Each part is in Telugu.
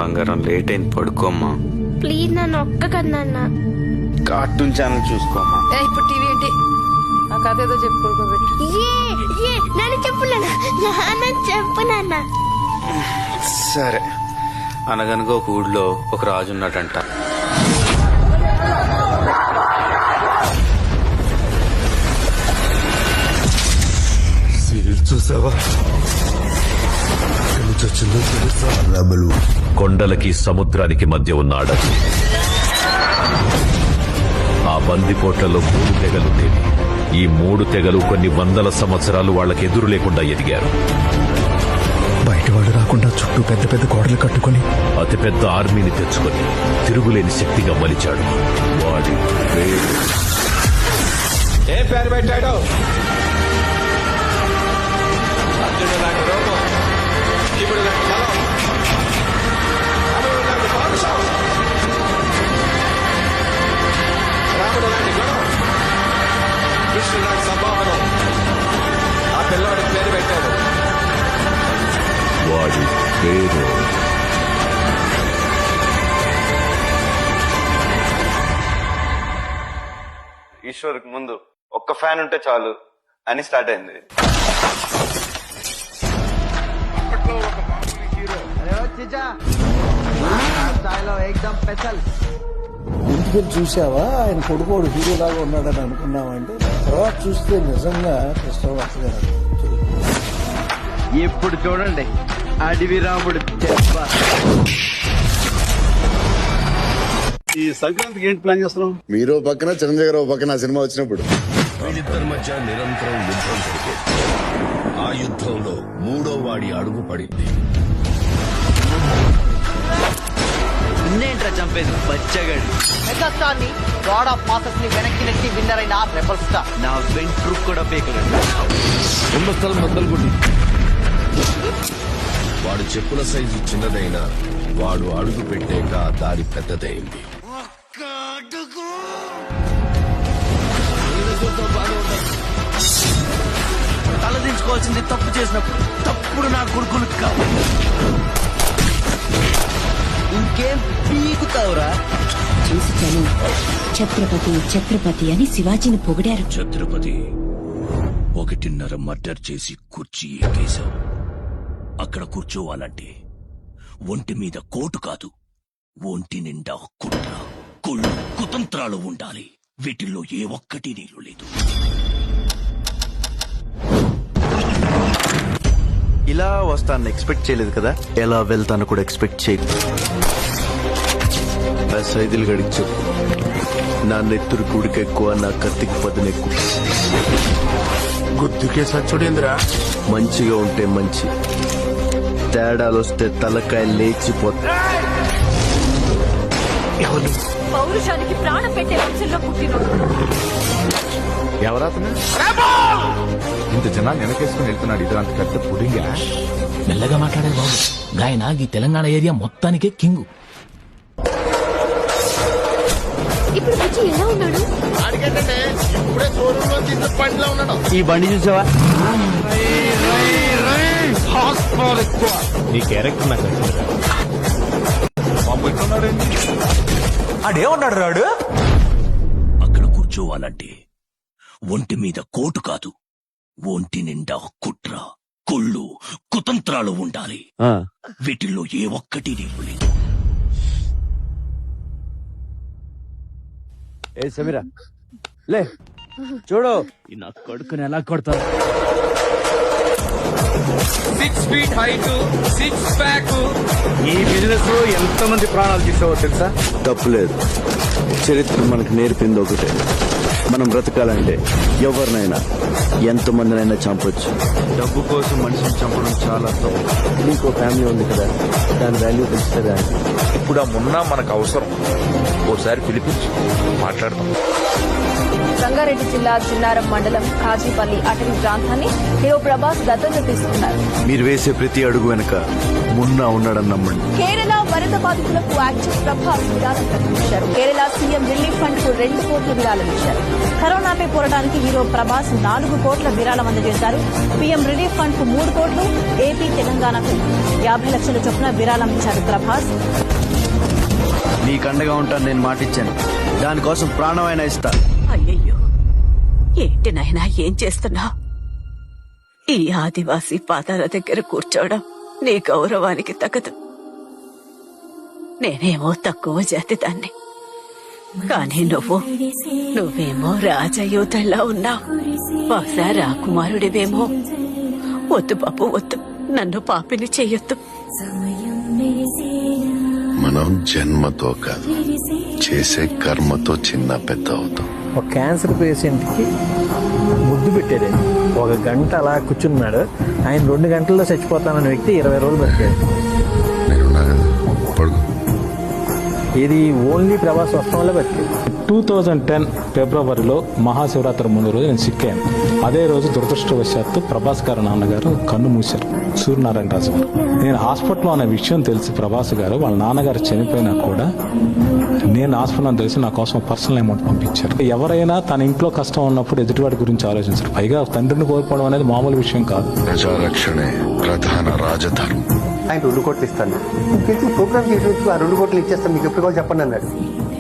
బంగారం లేట్ అయింది, పడుకోమ్మా. ప్లీజ్ నన్ను ఒక్క కదా నాన్న. కార్టూన్ ఛానల్ చూసుకోమ్మా. ఇప్పుడు టీవీ ఏంటి? ఆ కథ ఏదో చెప్పు, పడుకోబెట్టు. నాన్న చెప్పు నాన్న, చెప్పు నాన్న. సరే. అనగనగా ఒక ఊళ్ళో ఒక రాజు ఉన్నాడంట. చూసావా, కొండలకి సముద్రానికి మధ్య ఉన్న అడవి. ఆ బందిపోట్లలో 3 తెగలుండేవి. ఈ 3 తెగలు కొన్ని వందల సంవత్సరాలు వాళ్ళకి ఎదురు లేకుండా ఎదిగారు. బయట వాళ్ళు రాకుండా చుట్టూ పెద్ద పెద్ద గోడలు కట్టుకుని అతిపెద్ద ఆర్మీని తెచ్చుకొని తిరుగులేని శక్తిగా మలిచాడు. వాడి పేరు ఏ పేరు పెట్టాడు? అర్జునుడు లాంటి రూపం, శివుడు లాంటి బలం, రాముడు లాంటి పౌరుషం, రాముడు లాంటి గుణం, కృష్ణుడు లాంటి సంభావనం. ఆ పిల్లవాడికి పేరు పెట్టాడు. వాడి పేరు ఈశ్వర్కి ముందు ఒక్క ఫ్యాన్ ఉంటే చాలు అని స్టార్ట్ అయింది. ఇంటికి చూసావా, ఆయన కొడుకోడు హీరో లాగా ఉన్నాడని అనుకున్నామంటే తర్వాత చూస్తే నిజంగా కృష్ణవాసు గారు. ఇప్పుడు చూడండి అడవి రాముడు దెబ్బ. ఈ సంక్రాంతికి ఏంటి ప్లాన్ చేస్తున్నాం? మీరు పక్కన చిరంజీవి గారు పక్కన సినిమా వచ్చినప్పుడు వీళ్ళిద్దరి మధ్య నిరంతరం యుద్ధం జరిగేది. ఆ యుద్ధంలో 3వ వాడి అడుగు పడింది. ఇన్నేంట్రా చంపేది బచ్చగాడు. మెగాస్టార్ని, గాడ్ ఆఫ్ మాసెస్ ని వెనక్కి నెట్టి విన్నర్ అయిన రెబల్ స్టార్. నా వెంట్రు కూడా పేకలేడు. ఉన్న స్థలం బద్దలుగుండి. వాడు చెప్పుల సైజు చిన్నదైనా వాడు అడుగు పెట్టాక దారి పెద్దదైంది. తలదించుకోవాల్సింది తప్పు చేసినప్పుడు. తప్పుడు నా కొడుకులు కావాలి. ఇంకేం పీకుతావురా? చూసి ఛత్రపతి ఛత్రపతి అని శివాజీని పొగిడారు. ఛత్రపతి 1.5 మర్డర్ చేసి కుర్చీ ఎక్కేశావు. అక్కడ కూర్చోవాలంటే ఒంటి మీద కోటు కాదు, ఒంటి నిండా కుట్ర, కుళ్ళు, కుతంత్రాలు ఉండాలి. వీటిల్లో ఏ ఒక్కటి నీళ్ళు లేదు. ఇలా వస్తాను ఎక్స్పెక్ట్ చేయలేదు కదా. ఎలా వెళ్తాను కూడా ఎక్స్పెక్ట్ చేయలేదు. సైదులు గడికి చెప్పు, నా నెత్తురు కూడికి ఎక్కువ, నా కత్తికి పదును ఎక్కువ. గుర్తుకే సచ్చుడేంద్రా. మంచిగా ఉంటే మంచి, తేడాలు వస్తే తలకాయ లేచిపోతా. పౌరుషానికి ప్రాణం పెట్టే వంశంలో పుట్టినోడు. ఎవరాతను ఇంత జనాన్ని వెనకేసుకుని వెళ్తున్నాడు? ఇది అంత పెద్ద పుడింగా. మెల్లగా మాట్లాడే బాబు. గాయన ఈ తెలంగాణ ఏరియా మొత్తానికే కింగు. ఇప్పుడు బుజ్జి ఎలా ఉన్నాడు? ఈ బండి చూసావా? నీ క్యారెక్టర్ నాకు అడేమన్నాడు రాడు. అక్కడ కూర్చోవాలంటే ఒంటి మీద కోటు కాదు, ఒంటి నిండా కుట్ర, కుళ్ళు, కుతంత్రాలు ఉండాలి. వీటిల్లో ఏ ఒక్కటి నీళ్ళు లేదు. ఏ సమీరా లే, చూడు నా కొడుకుని ఎలా కొడతారు. 6 feet హైట్, 6 pack. ఈ బిజినెస్ లో ఎంతమంది ప్రాణాలు తీసావో తెలుసా? తప్పులేదు. చరిత్ర మనకు నేర్పింది ఒకటే, మనం బ్రతకాలంటే ఎవరినైనా ఎంతమందినైనా చంపొచ్చు. డబ్బు కోసం మనిషిని చంపడం చాలా తప్పు. నీకు ఫ్యామిలీ ఉంది కదా, దాని వాల్యూ తెలుస్తుందా? ఇప్పుడు ఆ మున్నా మనకు అవసరం. ఓసారి పిలిపించు, మాట్లాడదాం. రంగారెడ్డి జిల్లా చిన్నారం మండలం కాజీపల్లి అటవీ ప్రాంతాన్ని హీరో ప్రభాస్ దత్తత తీసుకున్నారు. మీరు వేసే ప్రతి అడుగు వెనక మున్నా ఉన్నాడని నమ్మండి. కేరళ వరద బాధితులకు యాక్టివ్ ప్రభాస్ విరాళం ప్రకటించారు. కేరళ సీఎం రిలీఫ్ ఫండ్ కు 2 కోట్ల విరాళం ఇచ్చారు. కరోనాపై పోరాటానికి హీరో ప్రభాస్ 4 కోట్ల విరాళం అందజేశారు. పీఎం రిలీఫ్ ఫండ్ కు 3 కోట్లు, ఏపీ తెలంగాణకు 50 లక్షల చొప్పున విరాళం ఇచ్చారు ప్రభాస్. నీకు అండగా ఉంటాను నేను మాటిచ్చాను. దానికోసం ప్రాణమైనా ఇస్తా. అయ్యయ్యో, ఏంటి నాయనా ఏం చేస్తున్నావు? ఈ ఆదివాసీ పాదాల దగ్గర కూర్చోవడం నీ గౌరవానికి తగదు. నేనేమో తక్కువ జాతి దాన్ని, కానీ నువ్వేమో రాజయోధంలా ఉన్నావు. బహుశా రాకుమారుడివేమో. వద్దు బాబు వద్దు, నన్ను పాపిని చెయ్యొద్దు. మనం జన్మతో కాదు, చేసే కర్మతో చిన్న పెద్ద అవుతాం. ఒక క్యాన్సర్ పేషెంట్కి ముద్దు పెట్టాడు. 1 గంట అలా కూర్చున్నాడు. ఆయన 2 గంటల్లో చచ్చిపోతానన్న వ్యక్తి 20 రోజులు పెట్టాడు. నేనున్నా కదా, పడుకో. ఇది ఓన్లీ ప్రభాస్ వస్త్రం వల్ల పెట్టాడు. 2010 ఫిబ్రవరిలో మహాశివరాత్రి ముందు రోజు నేను సిక్కాను. అదే రోజు దురదృష్టవశాత్తు ప్రభాస్ గారు నాన్నగారు కన్ను మూశారు, సూర్యనారాయణ రాజు గారు. నేను హాస్పిటల్లో అనే విషయం తెలిసి ప్రభాస్ గారు వాళ్ళ నాన్నగారు చనిపోయినా కూడా నేను హాస్పిటల్ అని తెలిసి నా కోసం పర్సనల్ అమౌంట్ పంపించారు. ఎవరైనా తన ఇంట్లో కష్టం ఉన్నప్పుడు ఎదుటివాడి గురించి ఆలోచించారు. పైగా తండ్రిని కోల్పోవడం అనేది మామూలు విషయం కాదు. ప్రజారక్షణే ప్రధాన రాజధర్మం. ఆయన 2 కోట్లు ఇస్తాను. ప్రోగ్రామ్ చేసి ఆ 2 కోట్లు ఇచ్చేస్తాను, మీకు ఎప్పుడు కావాలి చెప్పండి అన్నాడు.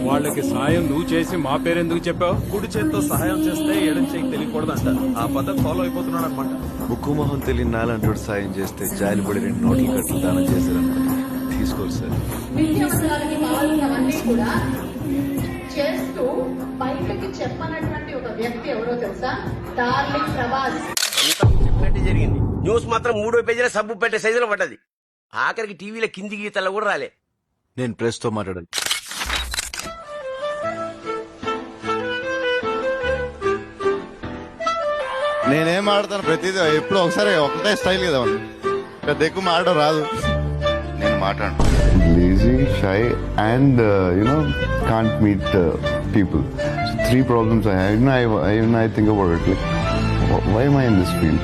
వాళ్ళకి సాయం నువ్వు చేసి మా పేరెందుకు చెప్పావు? కుడి చేతితో సహాయం చేస్తే ఎడం చేయికి తెలియకూడదు అంట. ఆ పద్ధతి ఫాలో అయిపోతున్నాడు అనమాట. ముక్కు మొహం తెలియని నాలంటోడు సాయం చేస్తే జాలిపడి 2 నోట్ల కట్టలు దానం చేశారనమాట. తీసుకోరు సార్. బయటకి చెప్పనటువంటి ఒక వ్యక్తి ఎవరో తెలుసా? డార్లింగ్ ప్రభాస్. చెప్పినట్టే జరిగింది. న్యూస్ మాత్రం 3 పేజీల సబ్బు పెట్టే సైజులో పడ్డది. ఆఖరికి టీవీలో కింది గీతల్లో కూడా రాలే. నేను ప్రెస్ తో మాట్లాడాను. నేనేం ఆడతాను ప్రతిదీ ఎప్పుడు ఒకటే స్టైల్ కదా, పెద్ద ఎక్కువ మాడడం రాదు. నేను మాట్లాడు lazy, shy and can't meet people. So 3 problems I have. I think about it. Like, why am I in this field?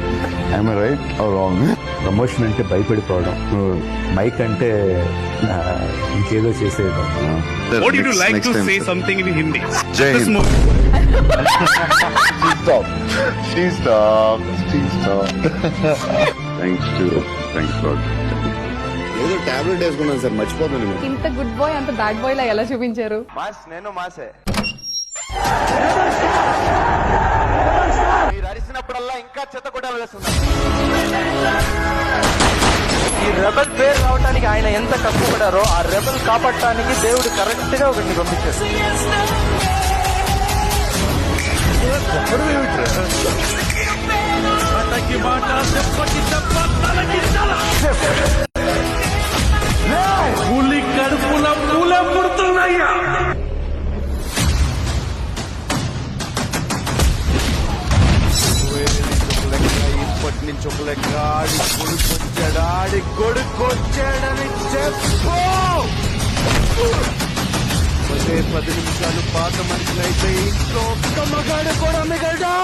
Am I right or wrong? Promotion అంటే భయపడిపోవడం, మైక్ అంటే ఇంకేదో చేసేయడం. What would you like to say something in Hindi? Jai Hind. Stop. Thanks God. ఏదో టాబ్లెట్ వేసుకున్నాను సార్, మర్చిపోతాను. ఇంత గుడ్ బాయ్ అంత బ్యాడ్ బాయ్ లా ఎలా చూపించారు? నేను మాసే. మీరు అరిసినప్పుడల్లా ఇంకా చెత్త కొట్టాలి వేస్తున్నా. ఈ రెబల్ పేరు రావడానికి ఆయన ఎంత కష్టపడారో ఆ రెబల్ కాపాడటానికి దేవుడు కరెక్ట్ గా ఒకటి పంపించారు. పులి కడుపుల పూల పుడుతున్నాయ్యా. ఇప్పటి నుంచి ఒక లెక్క ఆడి కొడుకొచ్చాడని చెప్పు. 10 నిమిషాలు పాత మనుషులైతే ఇంట్లో ఒక్క మగాడు కూడా మిగలడు.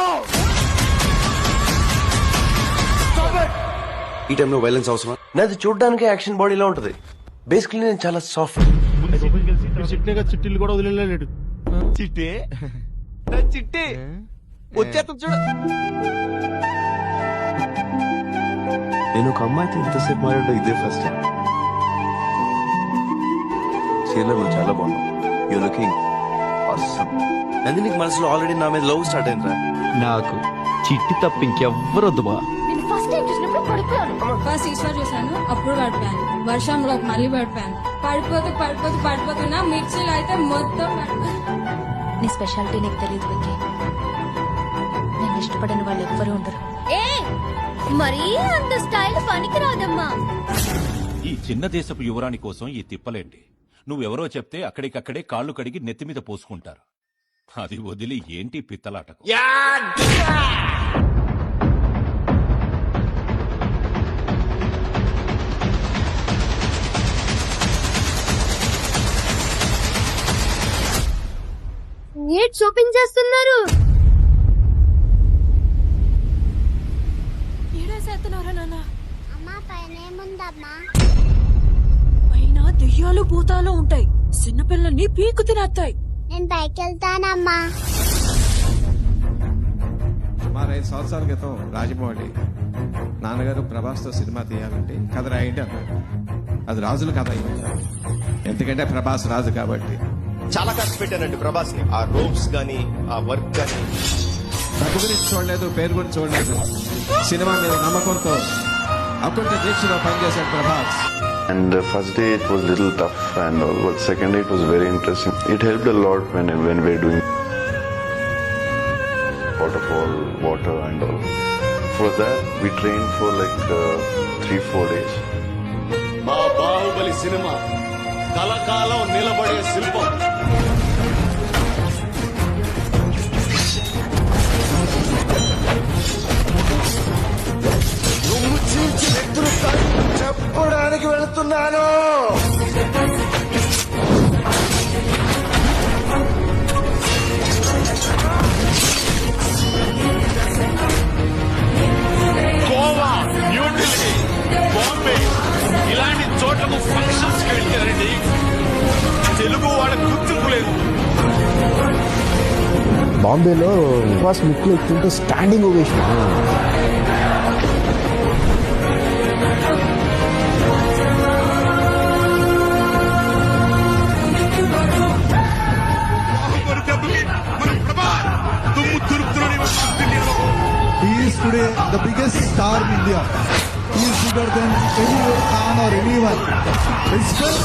ఈ టైంలో వైలెన్స్ అవసరం? నాది చూడడానికి యాక్షన్ బాడీలో ఉంటది. బేసికలీ నేను చాలా సాఫ్ట్. చిట్టీలు కూడా వదిలేడు. చిట్టే వచ్చేస్తా చూడు. నేను ఒక అమ్మాయితో ఇంతసేపు మాట్లాడడం ఇదే ఫస్ట్ టైం. చీరలో నువ్వు చాలా బాగున్నావు. You looking awesome. నంది, నీకు మనసులో ఆల్రెడీ నా మీద లవ్ స్టార్ట్ అయిందిరా. నాకు చిట్టి తప్ప ఇంకెవ్వరొద్దు బా. నేను ఫస్ట్ టైం చూసినప్పుడు పడిపోయాను. ఫస్ట్ ఈశ్వర్ చూసాను, అప్పుడు పడిపోయాను. వర్షంలో మళ్ళీ పడిపోయాను. పడిపోతున్నా మిర్చిలు అయితే మొత్తం. నీ స్పెషాలిటీ నీకు తెలియదు విక్కీ. నేను ఇష్టపడిన వాళ్ళు ఎవ్వరూ ఉండరు. మరీ అంత స్టైల్ పనికి రాదమ్మా. ఈ చిన్న దేశపు యువరాణి కోసం ఈ తిప్పలేండి. నువ్వెవరో చెప్తే అక్కడికక్కడే కాళ్ళు కడిగి నెత్తి మీద పోసుకుంటారు. అది వదిలి ఏంటి పిత్తలాటకు? ఏంటి షాపింగ్ చేస్తున్నారు? ఏడేసేస్తున్నారా నాన్న? అమ్మా పైన ఏముందమ్మా? దెయ్యాలు భూతాలు ఉంటాయి, చిన్నపిల్లల్ని పీకు తినేస్తాయి. నేను పైకి వెళ్తానమ్మా. సుమారు 5 సంవత్సరాల క్రితం రాజమౌళి నాన్నగారు ప్రభాస్తో సినిమా తీయాలంటే కథ రాయండి అన్నాడు. అది రాజుల కథ అయింది, ఎందుకంటే ప్రభాస్ రాజు కాబట్టి. చాలా కష్టపెట్టానండి ప్రభాస్ ని. ఆ రోప్స్ గానీ ఆ వర్క్ గానీ. డబ్బు గురించి చూడలేదు, పేరు గురించి చూడలేదు, సినిమా మీద నమ్మకంతో అకుంఠ దీక్షలో పనిచేశాడు Prabhas. And the first day it was little tough and all, but second day it was very interesting. It helped a lot when we're doing waterfall, water and all. For that we trained for like 3-4 days. మా బాహుబలి సినిమా కలకాలం నిలబడే శిల్పం. దుమ్ము చీల్చి వ్యక్తులు చెప్పడానికి వెళుతున్నాను. గోవా, న్యూఢిల్లీ, బాంబే ఇలాంటి చోట్లకు ఫంక్షన్స్ కి వెళ్ళారండి. తెలుగు వాళ్ళ గుర్తింపు లేదు. బాంబేలో ప్రభాస్ ముక్కులు ఎక్కుతుంటే standing ovation. He is today the biggest star in India. He is bigger than any Khan or anyone. His film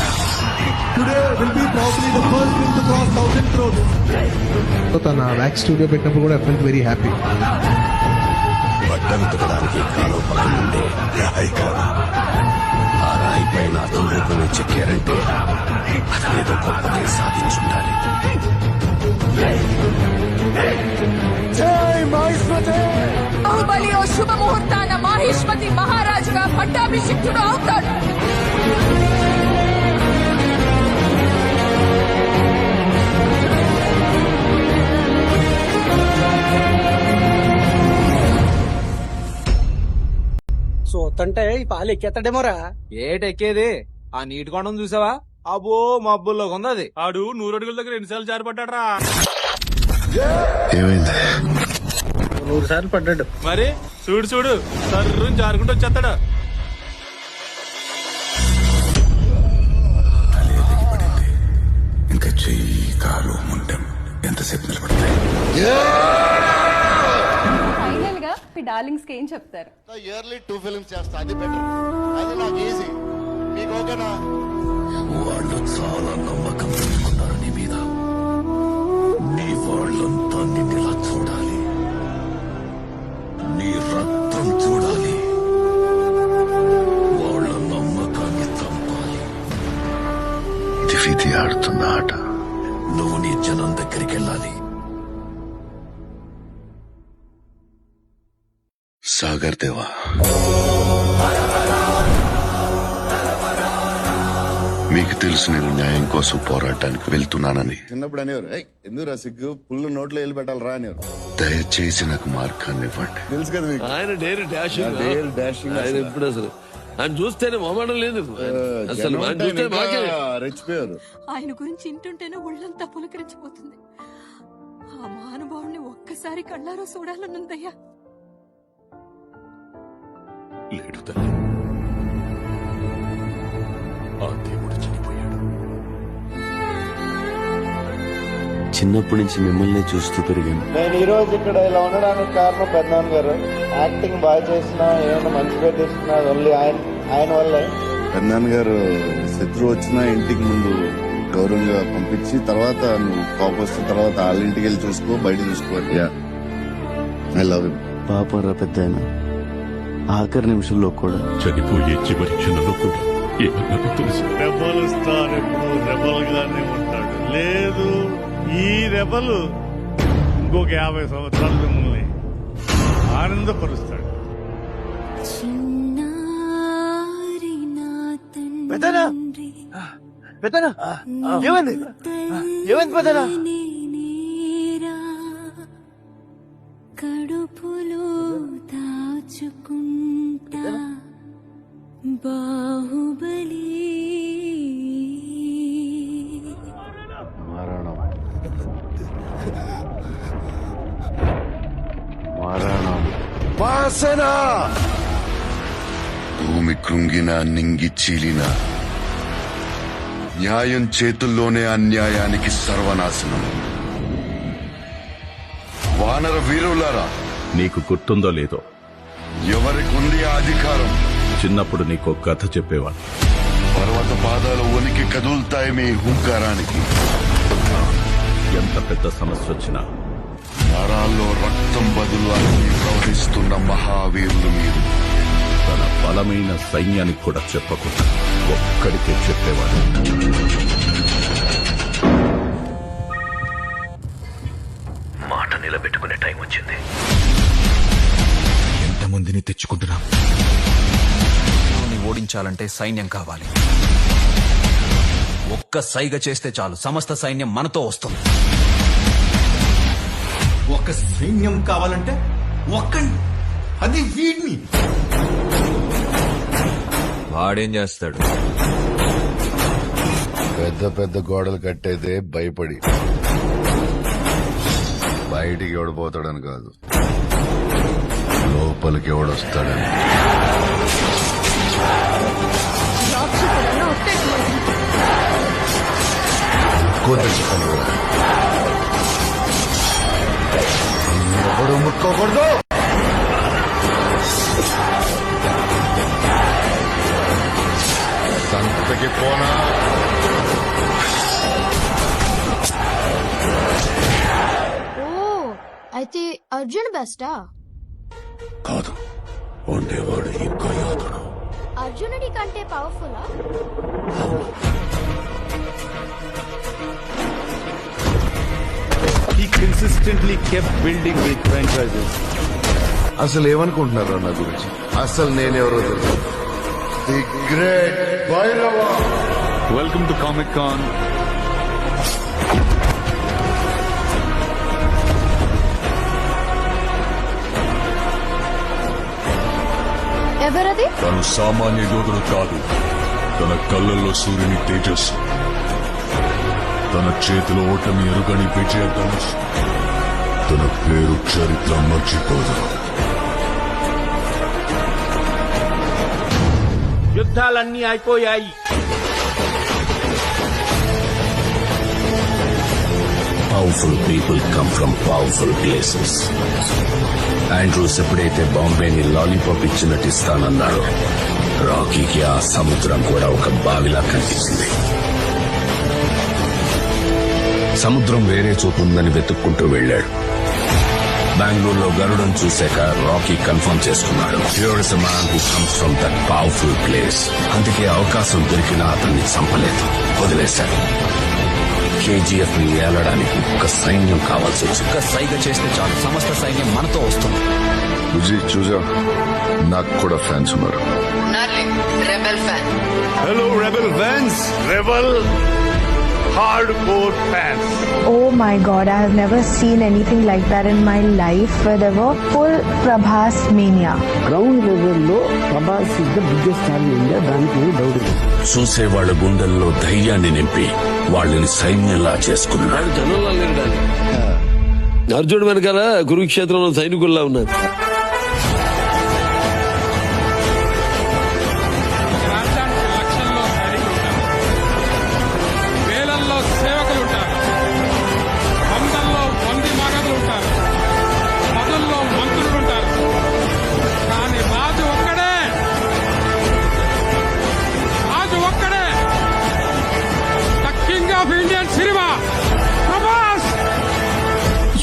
today will be probably the first film to cross 1,000 crores. తన వ్యాక్స్ స్టూడియో పెట్టినప్పుడు కూడా ఫెల్ట్ వెరీ హ్యాపీ. బట్టలు ఉతకడానికి కాలువ పక్కన ఉండే రాయి కాదు. ఆ రాయి పైన అతని రూపమే చెక్కారంటే అతనేదో గొప్పగా సాధించుండాలి. బాహుబలి ఓ శుభ ముహూర్తాన మాహేష్మతి మహారాజుగా పట్టాభిషిక్తుడు అవుతాడు. చూస్తుంటే ఈ పాలు ఎక్కేస్తాడేమోరా. ఏటెక్కేది? ఆ నీటి కొండం చూసావా? అబ్బో మబ్బుల్లో ఉంది అది. ఆడు 100 అడుగుల దగ్గర ఎన్నిసార్లు జారిపడ్డాడు రా. ఏమైంది? 100 సార్లు పడ్డాడు. మరి చూడు చూడు, సర్రు జారుకుంటూ వచ్చేస్తాడు. ఇంకా చెయ్యి కాలు ముండెం ఎంతసేపు నిలబడతాయి? ఫైనల్ గా మీ డార్లింగ్స్ కి ఏం చెప్తారు? ఇయర్లీ 2 ఫిల్మ్స్ చేస్తా, అది బెటర్. అది నాకు ఈజీ. మీకు ఓకేనా? వాళ్ళు చాలా నమ్మకం పెట్టుకున్నారు నీ మీద. నీ వాళ్ళంతా నిన్నిలా చూడాలి, నీ రక్తం చూడాలి, వాళ్ళ నమ్మకాన్ని చంపాలి. ఇది విధి ఆడుతున్న ఆట. నువ్వు నీ జనం దగ్గరికి వెళ్ళాలి. సాగర్ దేవా, మీకు తెలుసు నేను న్యాయం కోసం పోరాటానికి వెళ్తున్నానని. చిన్నప్పుడు అనేవారు, ఎందుకు రా సిగ్గు, పుల్లు నోట్లో వెళ్ళి పెట్టాలి రా అనేవారు. దయచేసి నాకు మార్గాన్ని ఇవ్వండి. తెలుసు కదా మీకు. ఆయన డైరీ డాషింగ్ ఆయన ఎప్పుడు అసలు ఆయన చూస్తేనే మొహమాటం లేదు. అసలు ఆయన చూస్తే మాకే రెచ్చిపోయారు. ఆయన గురించి ఇంటుంటేనే ఒళ్ళంతా పులకరించిపోతుంది. ఆ మహానుభావుని ఒక్కసారి కళ్ళారో చూడాలనుందయ్యా. లేడు తల్లి, ఆ దేవుడు చనిపోయాడు. చిన్నప్పటి నుంచి మిమ్మల్ని చూస్తూ పెరిగాను. నేను ఈ రోజు ఇక్కడ ఇలా ఉండడానికి కారణం పెద్దనాన్న గారు. యాక్టింగ్ బాగా చేసినా, ఏమైనా మంచి పేరు తెచ్చినా ఓన్లీ ఆయన వల్లే. పెద్దనాన్న గారు శత్రువు వచ్చినా ఇంటికి ముందు గౌరవంగా పంపించి, తర్వాత నువ్వు కోపం వస్తే తర్వాత వాళ్ళ ఇంటికి వెళ్ళి చూసుకో, బయట చూసుకో. I love you. పాపరా పెద్ద ఆయన ఆఖరి నిమిషంలో కూడా. చనిపోయే చివరి క్షణంలో కూడా ఏమన్నా తెలుసు? రెబల్ స్టార్ ఎప్పుడు రెబల్ గానే ఉంటాడు. లేదు, ఈ రెబల్ ఇంకొక 50 సంవత్సరాలు మిమ్మల్ని ఆనందపరుస్తాడు. ఏమైంది? ఏమైంది పెద్దనా? కడుపులో దాచుకుంటా బాహుబలి మరణం వాసన భూమి కృంగిన నింగి చీలిన న్యాయం చేతుల్లోనే అన్యాయానికి సర్వనాశనం. వానర వీరులారా, నీకు గుర్తుందో లేదో, ఎవరికుంది ఆ అధికారం? చిన్నప్పుడు నీకు కథ చెప్పేవాడు. పర్వత పాదాలు వణికి కదులుతాయి మీ హుంకారానికి. ఎంత పెద్ద సమస్య వచ్చినా నరాల్లో రక్తం బదులు అన్ని ప్రవహిస్తున్న మహావీరులు మీరు. తన బలమైన సైన్యానికి కూడా చెప్పకుండా ఒక్కడికే చెప్పేవాడు. మాట నిలబెట్టుకునే టైం వచ్చింది. ఎంతమందిని తెచ్చుకుంటున్నాం? ఓడించాలంటే సైన్యం కావాలి. ఒక్క సైగ చేస్తే చాలు, సమస్త సైన్యం మనతో వస్తుంది. ఒక సైన్యం కావాలంటే ఒక్కడిని, అది వీడిని. వాడేం చేస్తాడు? పెద్ద పెద్ద గోడలు కట్టేదే భయపడి, బయటికి ఎవడిపోతాడని కాదు, లోపలికి ఎవడొస్తాడని. ఎవడు ముట్టుకోకూడదు. సంతకి పోనా? అయితే అర్జున్ బెస్టా? కాదు, ఉండేవాడు ఇంకా యోధుడు. అర్జునుడి కంటే powerful. He consistently kept building big franchises. అసలు ఏమనుకుంటున్నారు నా గురించి? అసలు నేనెవరో తెలుసు. The great Bhairava. Welcome to Comic Con. ఎవరది? తను సామాన్య యోధుడు కాదు. తన కళ్ళల్లో సూర్యుని తేజస్సు, తన చేతిలో ఓటమి ఎరుగని విజయ ధనుష్. తన పేరు చరిత్ర మర్చిపోదు. యుద్ధాలన్నీ అయిపోయాయి. Powerful people come from powerful places. Andrews ఎప్పుడైతే బాంబేని లాలీపాప్ ఇచ్చినట్టు ఇస్తానన్నాడో, రాకీకి ఆ సముద్రం కూడా ఒక బావిలా కనిపించింది. సముద్రం వేరే చోటు ఉందని వెతుక్కుంటూ వెళ్ళాడు. బెంగళూరులో గరుడం చూశాక రాకీ కన్ఫర్మ్ చేసుకున్నాడు, here is a man who comes from that powerful place. అందుకే అవకాశం దొరికినా అతన్ని చంపలేదు, వదిలేశాడు. కేజీఎఫ్ ని ఏలడానికి ఒక సైన్యం కావాల్సి వచ్చింది. ఒక్క సైగ చేస్తే చాలు, సమస్త సైన్యం మనతో వస్తుంది. చూసా, నాకు కూడా ఫ్యాన్స్ ఉన్నారు. Hello, Rebel fans. Rebel hardcore fans. Oh my God, I have never seen anything like that in my life. Where there were full Prabhas mania. Ground లెవెల్లో Prabhas is the biggest star in India, దానికి డౌట్ లేదు. చూసే వాళ్ళ గుండెల్లో ధైర్యాన్ని నింపి వాళ్ళని సైన్యంలా చేసుకున్నాడు. జనంలో లేడు. అర్జునుడు వెనకాల కురుక్షేత్రంలో సైనికుల్లా ఉన్నారు.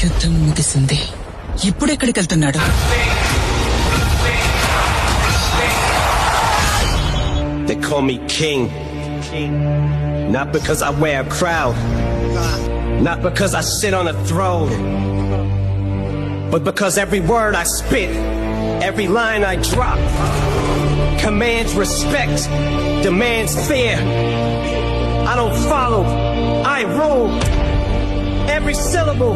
యుద్ధం ముగిసింది, ఎప్పుడెక్కడికి వెళ్తున్నాడు? They call me king. Not because I wear a crown, not because I sit on a throne, but because every word I spit, every line I drop, commands respect, demands fear. I don't follow, I rule. Every syllable